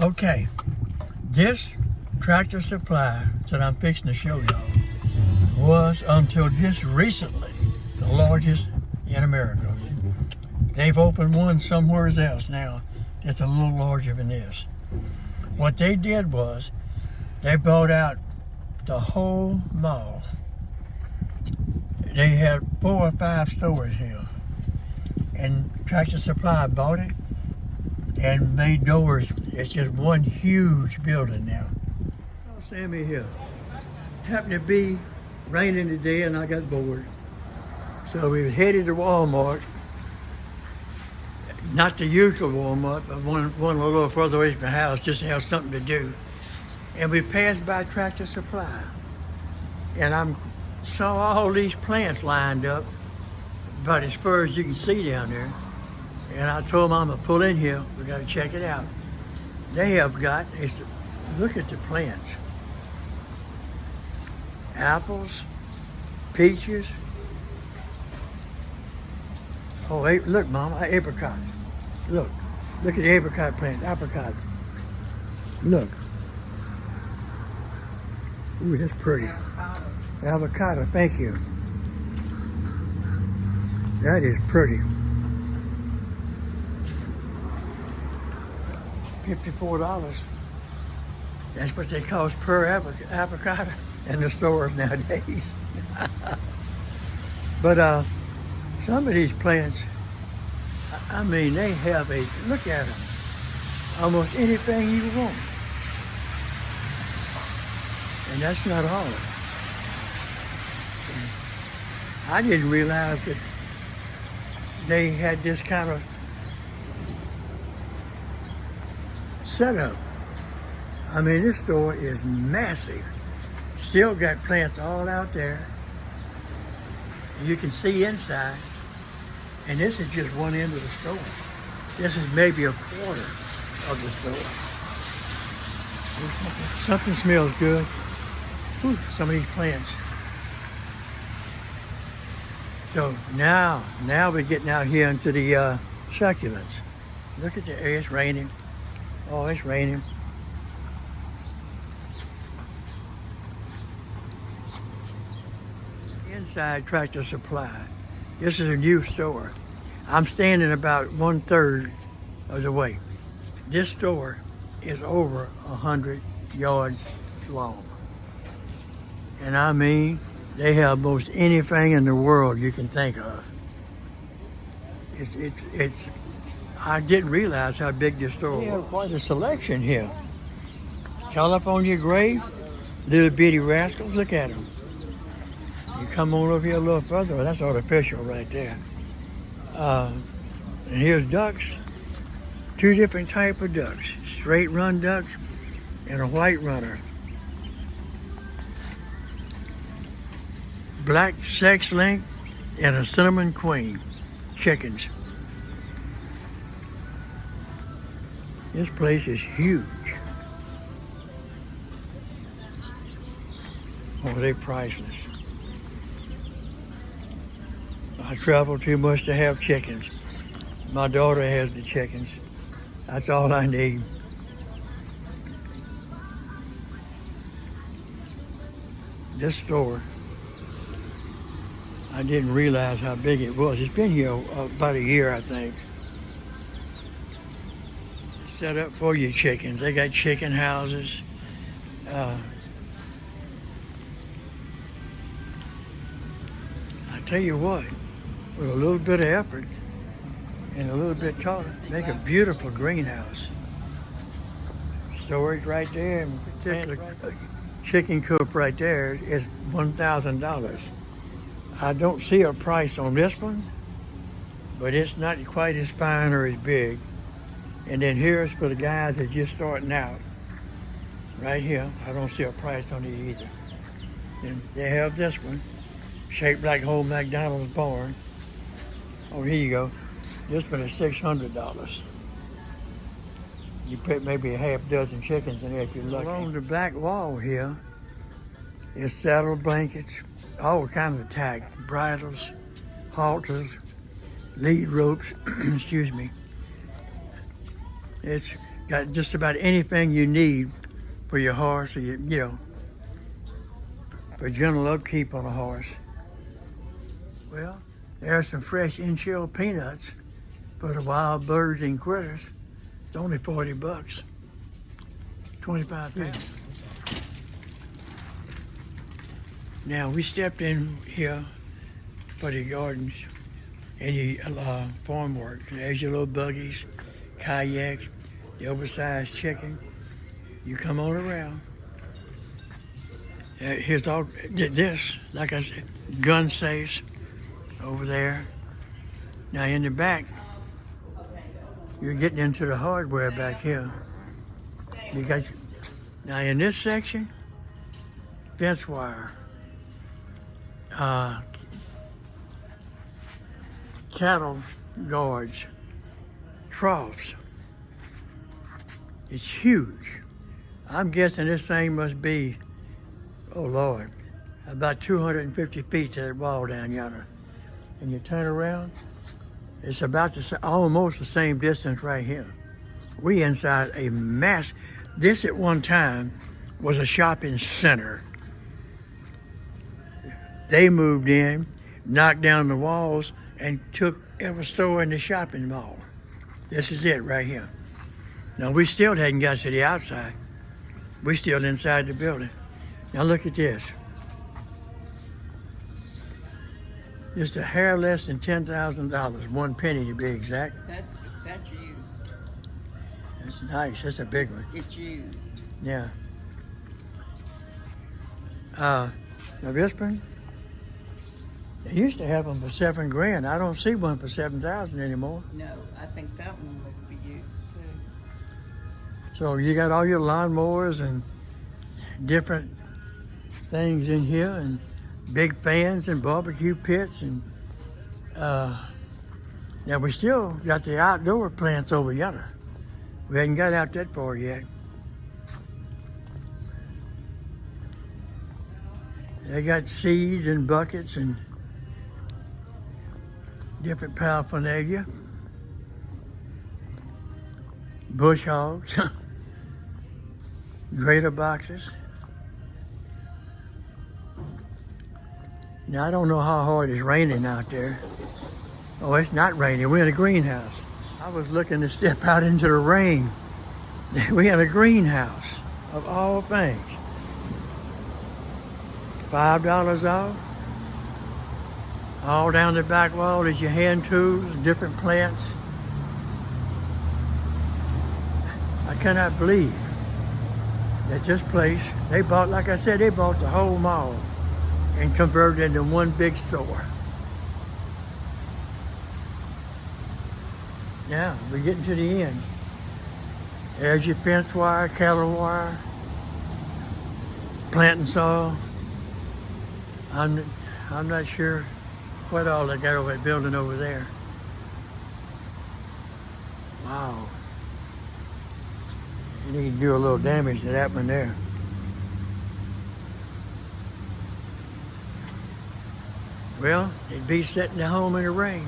Okay, this Tractor Supply that I'm fixing to show y'all was until just recently the largest in America. They've opened one somewhere else now that's a little larger than this. What they did was they bought out the whole mall. They had 4 or 5 stores here, and Tractor Supply bought it and made doors. It's just one huge building now. Oh, Sammy here. Happened to be raining today and I got bored. So we was headed to Walmart. Not the usual Walmart, but one a little further away from the house just to have something to do. And we passed by Tractor Supply. And I saw all these plants lined up about as far as you can see down there. And I told them I'm gonna pull in here, we gotta check it out. They have got, look at the plants. Apples, peaches. Oh, look, Mama, apricots. Look at the apricot plant, apricots. Look. Ooh, that's pretty. Avocado, thank you. That is pretty. $54. That's what they cost per avocado in the stores nowadays. But some of these plants, I mean, they have look at them, almost anything you want. And that's not all of it. I didn't realize that they had this kind of setup. I mean, this store is massive. Still got plants all out there. You can see inside. And this is just one end of the store. This is maybe a quarter of the store. Something smells good. Whew, some of these plants. So now we're getting out here into the succulents. Look at the air, it's raining. Oh, it's raining. Inside Tractor Supply. This is a new store. I'm standing about 1/3 of the way. This store is over 100 yards long. And I mean, they have most anything in the world you can think of. I didn't realize how big this store was. They have quite a selection here. California Grave, Little Bitty Rascals, look at them. You come on over here a little further, well, that's artificial right there. And here's ducks, 2 different type of ducks, straight run ducks and a white runner. Black sex link and a cinnamon queen chickens. This place is huge. Oh, they're priceless. I travel too much to have chickens. My daughter has the chickens. That's all I need. This store, I didn't realize how big it was. It's been here about a year, I think. Set up for your chickens. They got chicken houses. I tell you what, with a little bit of effort and a little bit taller, make a beautiful greenhouse. Storage right there, and particular chicken coop right there is $1,000. I don't see a price on this one, but it's not quite as fine or as big. And then here's for the guys that are just starting out. Right here, I don't see a price on it either. And they have this one, shaped like old McDonald's barn. Oh, here you go. This one is $600. You put maybe a half dozen chickens in there if you're lucky. Along the back wall here is saddle blankets, all kinds of tack, bridles, halters, lead ropes, excuse me. It's Got just about anything you need for your horse, or for general upkeep on a horse. Well, there's some fresh in-shell peanuts for the wild birds and critters. It's only $40, 25 pounds. Now we stepped in here for the gardens and your farm work. There's your little buggies, kayaks, the oversized chicken. You come on around. Here's all this, like I said, gun safes over there. Now in the back, you're getting into the hardware back here. You got now in this section, fence wire, cattle guards, troughs. It's huge. I'm guessing this thing must be, oh Lord, about 250 feet to that wall down yonder. And you turn around, it's about almost the same distance right here. We inside a mass. This at one time was a shopping center. They moved in, knocked down the walls, and took every store in the shopping mall. This is it right here. Now we still hadn't got to the outside. We're still inside the building. Now look at this. Just a hair less than $10,000, 1 penny to be exact. That's used. That's nice. That's a big one. It's used. Yeah. Now this one, they used to have them for $7,000. I don't see one for 7,000 anymore. No, I think that one must be used too. So you got all your lawnmowers and different things in here, and big fans and barbecue pits, and now we still got the outdoor plants over yonder. We hadn't got out that far yet. They got seeds and buckets and different paraphernalia. Bush hogs, grater boxes. Now, I don't know how hard it's raining out there. Oh, it's not raining. We're in a greenhouse. I was looking to step out into the rain. We had a greenhouse, of all things. $5 off. All down the back wall is your hand tools, different plants. I cannot believe that this place, they bought, like I said, they bought the whole mall and converted it into one big store. Now, we're getting to the end. There's your fence wire, cattle wire, planting soil. I'm not sure what all they got over that building over there. Wow. You need to do a little damage to that one there. Well, it'd be sitting at home in the rain.